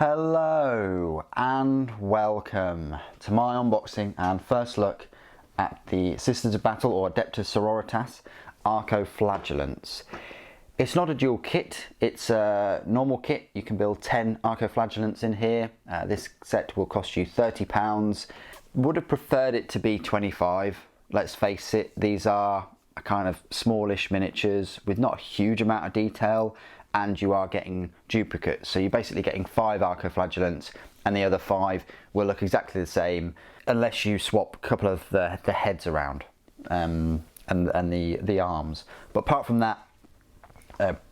Hello and welcome to my unboxing and first look at the Sisters of Battle or Adeptus Sororitas Arco Flagellants. It's not a dual kit, it's a normal kit. You can build 10 Arco Flagellants in here. This set will cost you £30. Would have preferred it to be 25. Let's face it, these are a kind of smallish miniatures with not a huge amount of detail, and you are getting duplicates. So you're basically getting 5 Arco Flagellants and the other 5 will look exactly the same unless you swap a couple of the heads around and the arms. But apart from that,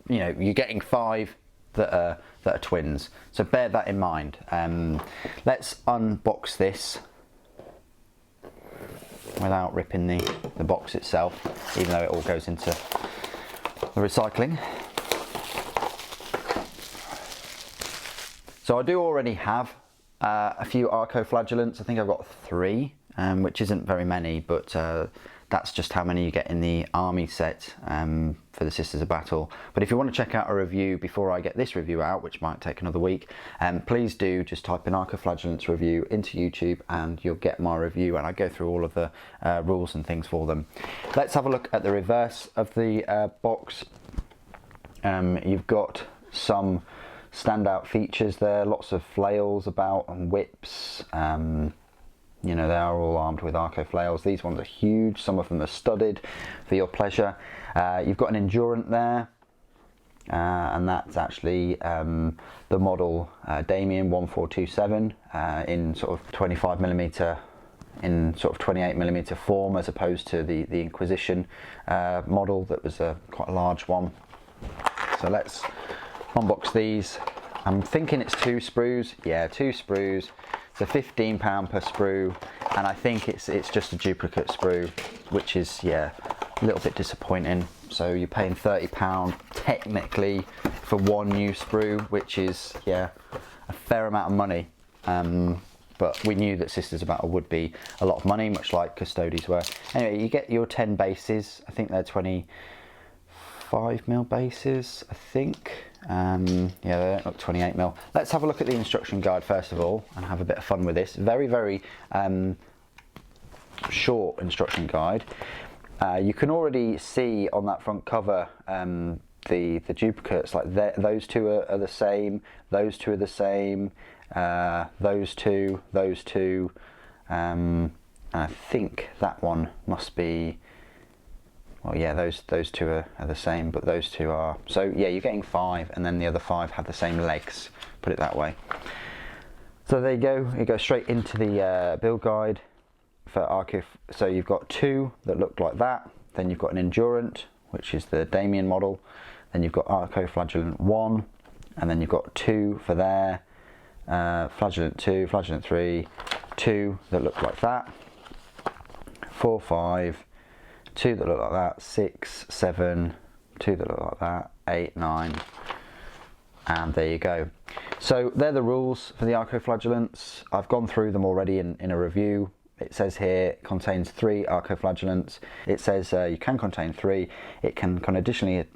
you know, you're getting 5 that are twins. So bear that in mind. Let's unbox this without ripping the box itself, even though it all goes into the recycling. So I do already have a few Arco Flagellants. I think I've got 3, which isn't very many, but that's just how many you get in the army set for the Sisters of Battle. But if you want to check out a review before I get this review out, which might take another week, please do just type in Arco Flagellants review into YouTube and you'll get my review, and I go through all of the rules and things for them. Let's have a look at the reverse of the box. You've got some standout features there, lots of flails about and whips. You know, they are all armed with Arco flails. These ones are huge, some of them are studded for your pleasure. You've got an Endurant there, and that's actually the model Damien 1427 in sort of 25mm in sort of 28mm form, as opposed to the Inquisition model that was quite a large one. So let's unbox these. I'm thinking it's 2 sprues. Yeah, 2 sprues. It's a £15 per sprue, and I think it's just a duplicate sprue, which is, yeah, a little bit disappointing. So you're paying £30 technically for one new sprue, which is, yeah, a fair amount of money. But we knew that Sisters of Battle would be a lot of money, much like Custodes were. Anyway, you get your 10 bases. I think they're 25mm bases, I think. Yeah, they don't look 28mm. Let's have a look at the instruction guide first of all and have a bit of fun with this. Very short instruction guide. You can already see on that front cover the duplicates, like those 2 are the same, those 2 are the same, those two, I think that one must be, well, yeah, those 2 are the same, but those 2 are. So yeah, you're getting 5, and then the other 5 have the same legs, put it that way. So there you go, it goes straight into the build guide for Arco. So you've got 2 that look like that, then you've got an Endurant, which is the Damien model, then you've got Arco Flagellant 1, and then you've got 2 for there, Flagellant 2, Flagellant 3, 2 that look like that, 4, 5, 2 that look like that, 6, 7, 2 that look like that, 8, 9, and there you go. So they're the rules for the Arco Flagellants. I've gone through them already in a review. It says here it contains 3 Arco Flagellants. It says you can contain 3. It can additionally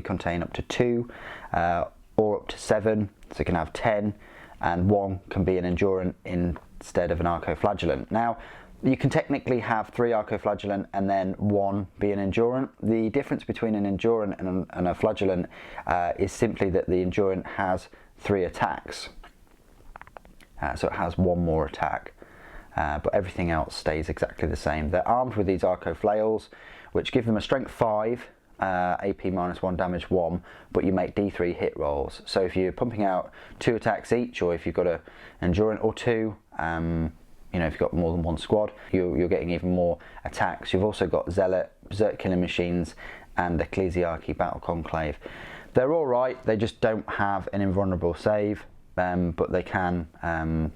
contain up to 2 or up to 7. So you can have 10, and 1 can be an Endurant instead of an Arco Flagellant. Now, you can technically have 3 Arco Flagellant and then 1 be an Endurant. The difference between an Endurant and a Flagellant is simply that the Endurant has 3 attacks. So it has 1 more attack, but everything else stays exactly the same. They're armed with these Arco flails, which give them a strength 5, AP -1, damage 1, but you make D3 hit rolls. So if you're pumping out 2 attacks each, or if you've got an Endurant or 2, you know, if you've got more than 1 squad, you're getting even more attacks. You've also got Zealot, Berserk Killing Machines, and Ecclesiarchy Battle Conclave. They're all right. They just don't have an invulnerable save, but they can.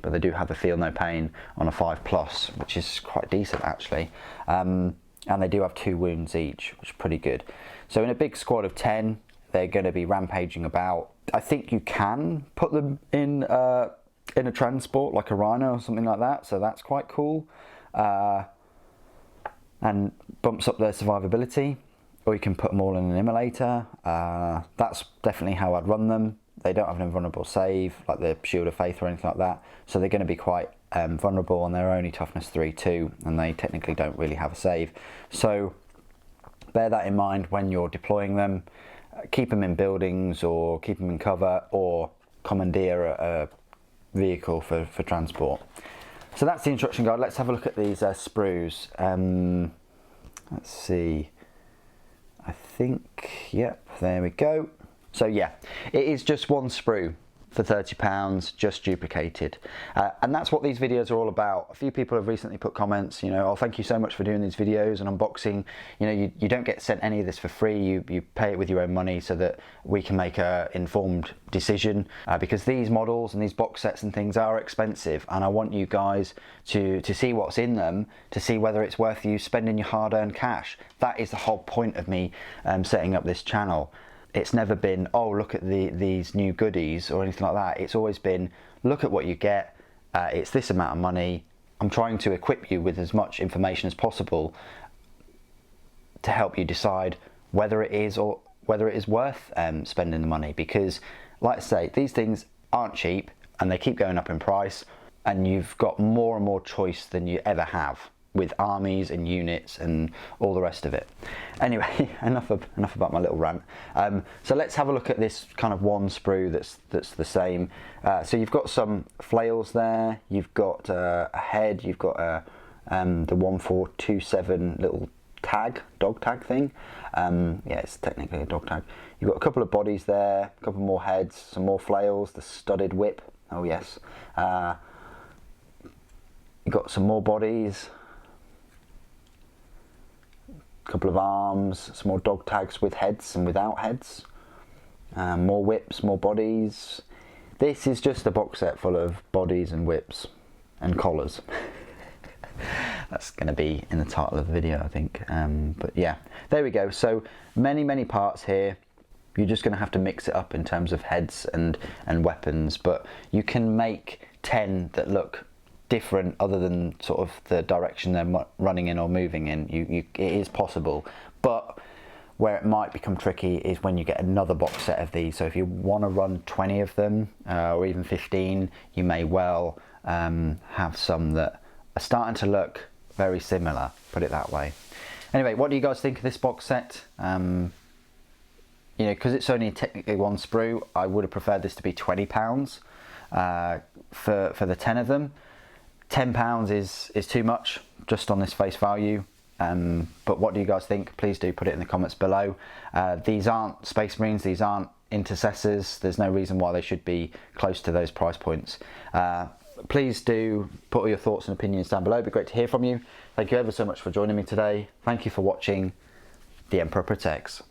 But they do have the Feel No Pain on a 5+, which is quite decent actually. And they do have 2 wounds each, which is pretty good. So in a big squad of 10, they're going to be rampaging about. I think you can put them in a transport like a Rhino or something like that, so that's quite cool, and bumps up their survivability. Or you can put them all in an immolator. That's definitely how I'd run them. they don't have an invulnerable save like the Shield of Faith or anything like that, so they're going to be quite vulnerable, and they're only toughness 3 too, and they technically don't really have a save. So bear that in mind when you're deploying them. Keep them in buildings, or keep them in cover, or commandeer a vehicle for transport. So that's the instruction guide. Let's have a look at these sprues. Let's see, I think, yep, there we go. So yeah, it is just one sprue for £30, just duplicated, and that's what these videos are all about. A few people have recently put comments, you know, oh, thank you so much for doing these videos and unboxing. You know, you don't get sent any of this for free. You pay it with your own money so that we can make a informed decision, because these models and these box sets and things are expensive, and I want you guys to see what's in them, to see whether it's worth you spending your hard-earned cash. That is the whole point of me setting up this channel. It's never been, oh, look at these new goodies or anything like that. It's always been, look at what you get. It's this amount of money. I'm trying to equip you with as much information as possible to help you decide whether it is worth spending the money. Because, like I say, these things aren't cheap, and they keep going up in price, and you've got more and more choice than you ever have with armies and units and all the rest of it. Anyway, enough about my little rant. So let's have a look at this kind of one sprue that's the same. So you've got some flails there, you've got a head, you've got the 1427 little tag, dog tag thing. Yeah, it's technically a dog tag. You've got a couple of bodies there, a couple more heads, some more flails, the studded whip, oh yes. You've got some more bodies, couple of arms, some more dog tags with heads and without heads, more whips, more bodies. This is just a box set full of bodies and whips and collars. That's going to be in the title of the video, I think. But yeah, there we go. So many parts here. You're just going to have to mix it up in terms of heads and weapons, but you can make 10 that look different other than sort of the direction they're running in or moving in. It is possible, but where it might become tricky is when you get another box set of these. So if you want to run 20 of them or even 15, you may well have some that are starting to look very similar, put it that way. Anyway, what do you guys think of this box set? You know, because it's only technically one sprue, I would have preferred this to be £20 for the 10 of them. £10 is too much just on this face value, but what do you guys think? Please do put it in the comments below. These aren't Space Marines, these aren't Intercessors. There's no reason why they should be close to those price points. Please do put all your thoughts and opinions down below. It'd be great to hear from you. Thank you ever so much for joining me today. Thank you for watching. The Emperor Protects.